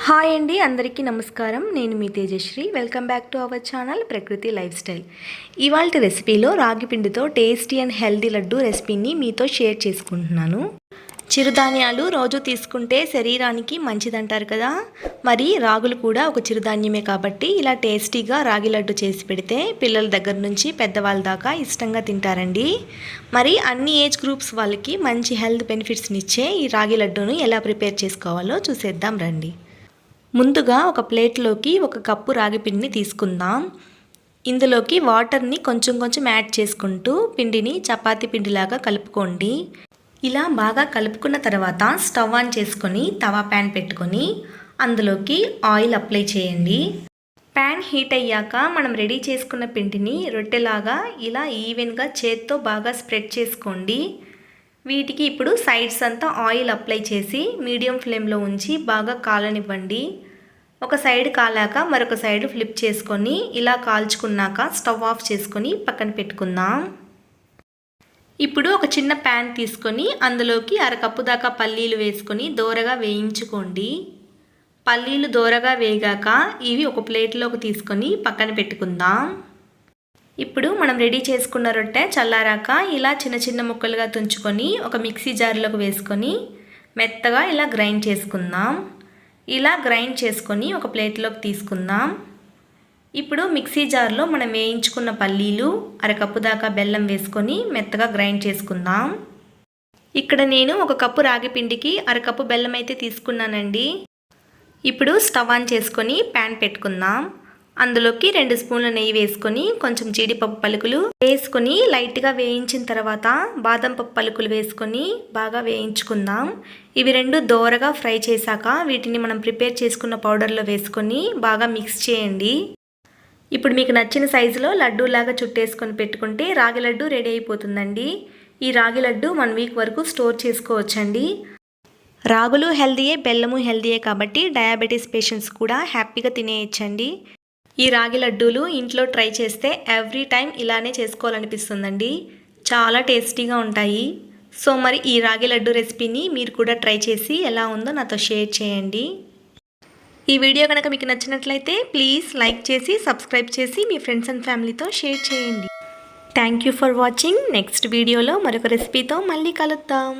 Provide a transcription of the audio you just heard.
Hi అండి, అందరికీ నమస్కారం. నేను మీ Tejashree. Welcome back to our channel Prakruthi lifestyle. ఇవాల్టి రెసిపీలో రాగి పిండితో టేస్టీ అండ్ హెల్దీ లడ్డు రెసిపీని మీతో షేర్ చేసుకుంటున్నాను. చిరుధాన్యాలు రోజు తీసుకుంటే శరీరానికి మంచిదంటారు కదా, మరి రాగులు కూడా ఒక చిరుధాన్యమే కాబట్టి ఇలా టేస్టీగా రాగి లడ్డు చేసి పెడితే పిల్లల దగ్గర నుంచి పెద్దవాళ్ళ దాకా ఇష్టంగా తింటారండి. మరి అన్ని ఏజ్ గ్రూప్స్ వాళ్ళకి మంచి హెల్త్ బెనిఫిట్స్ని ఇచ్చే ఈ రాగి లడ్డును ఎలా ప్రిపేర్ చేసుకోవాలో చూసేద్దాం రండి. ముందుగా ఒక ప్లేట్లోకి ఒక కప్పు రాగి పిండిని తీసుకుందాం. ఇందులోకి వాటర్ని కొంచెం కొంచెం యాడ్ చేసుకుంటూ పిండిని చపాతీ పిండిలాగా కలుపుకోండి. ఇలా బాగా కలుపుకున్న తర్వాత స్టవ్ ఆన్ చేసుకొని తవా ప్యాన్ పెట్టుకొని అందులోకి ఆయిల్ అప్లై చేయండి. ప్యాన్ హీట్ అయ్యాక మనం రెడీ చేసుకున్న పిండిని రొట్టెలాగా ఇలా ఈవెన్గా చేత్తో బాగా స్ప్రెడ్ చేసుకోండి. వీటికి ఇప్పుడు సైడ్స్ అంతా ఆయిల్ అప్లై చేసి మీడియం ఫ్లేమ్లో ఉంచి బాగా కాలనివ్వండి. ఒక సైడ్ కాలాక మరొక సైడ్ ఫ్లిప్ చేసుకొని ఇలా కాల్చుకున్నాక స్టవ్ ఆఫ్ చేసుకొని పక్కన పెట్టుకుందాం. ఇప్పుడు ఒక చిన్న ప్యాన్ తీసుకొని అందులోకి అరకప్పు దాకా పల్లీలు వేసుకొని దోరగా వేయించుకోండి. పల్లీలు దోరగా వేగాక ఇవి ఒక ప్లేట్లోకి తీసుకొని పక్కన పెట్టుకుందాం. ఇప్పుడు మనం రెడీ చేసుకున్న రొట్టె చల్లారాక ఇలా చిన్న చిన్న ముక్కలుగా తుంచుకొని ఒక మిక్సీ జార్లోకి వేసుకొని మెత్తగా ఇలా గ్రైండ్ చేసుకుందాం. ఇలా గ్రైండ్ చేసుకొని ఒక ప్లేట్లోకి తీసుకుందాం. ఇప్పుడు మిక్సీ జార్లో మనం వేయించుకున్న పల్లీలు అరకప్పు దాకా బెల్లం వేసుకొని మెత్తగా గ్రైండ్ చేసుకుందాం. ఇక్కడ నేను ఒక కప్పు రాగి పిండికి అరకప్పు బెల్లం అయితే తీసుకున్నానండి. ఇప్పుడు స్టవ్ ఆన్ చేసుకొని ప్యాన్ పెట్టుకుందాం. అందులోకి 2 స్పూన్ల నెయ్యి వేసుకొని కొంచెం జీడిపప్పు పలుకులు వేసుకొని లైట్గా వేయించిన తర్వాత బాదం పప్పు పలుకులు వేసుకొని బాగా వేయించుకుందాం. ఇవి 2 దోరగా ఫ్రై చేశాక వీటిని మనం ప్రిపేర్ చేసుకున్న పౌడర్లో వేసుకొని బాగా మిక్స్ చేయండి. ఇప్పుడు మీకు నచ్చిన సైజులో లడ్డూలాగా చుట్టేసుకొని పెట్టుకుంటే రాగి లడ్డు రెడీ అయిపోతుందండి. ఈ రాగి లడ్డు 1 వీక్ వరకు స్టోర్ చేసుకోవచ్చండి. రాగులు హెల్దీయే, బెల్లము హెల్దీయే కాబట్టి డయాబెటీస్ పేషెంట్స్ కూడా హ్యాపీగా తినేయచ్చండి. ఈ రాగి లడ్డూలు ఇంట్లో ట్రై చేస్తే ఎవ్రీ టైం ఇలానే చేసుకోవాలనిపిస్తుందండి. చాలా టేస్టీగా ఉంటాయి. సో మరి ఈ రాగి లడ్డు రెసిపీని మీరు కూడా ట్రై చేసి ఎలా ఉందో నాతో షేర్ చేయండి. ఈ వీడియో కనుక మీకు నచ్చినట్లయితే ప్లీజ్ లైక్ చేసి సబ్స్క్రైబ్ చేసి మీ ఫ్రెండ్స్ అండ్ ఫ్యామిలీతో షేర్ చేయండి. Thank you for watching. Next వీడియోలో మరొక రెసిపీతో మళ్ళీ కలుద్దాం.